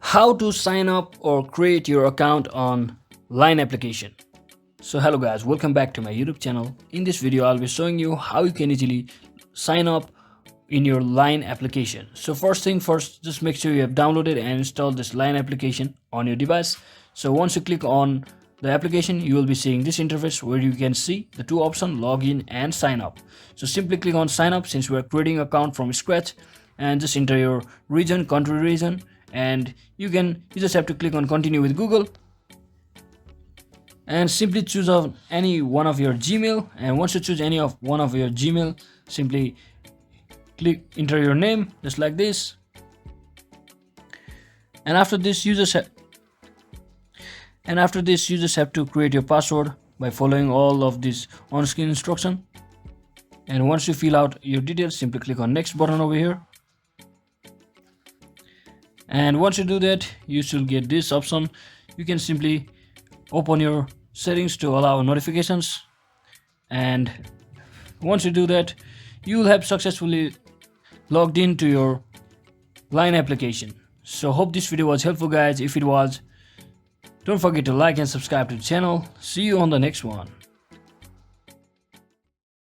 How to sign up or create your account on Line application. So hello guys, welcome back to my YouTube channel. In this video I'll be showing you how you can easily sign up in your Line application. So first thing first, just make sure you have downloaded and installed this Line application on your device. So once you click on the application, you will be seeing this interface where you can see the two options, login and sign up. So simply click on sign up since we are creating an account from scratch, and just enter your region, country region, and you just have to click on continue with Google and simply choose any one of your Gmail. And once you choose any of one of your Gmail, simply enter your name just like this. And after this you just have to create your password by following all of this on-screen instruction. And once you fill out your details, simply click on next button over here. And once you do that, you should get this option. You can simply open your settings to allow notifications, and once you do that, you will have successfully logged into your Line application. So hope this video was helpful guys. If it was, don't forget to like and subscribe to the channel. See you on the next one.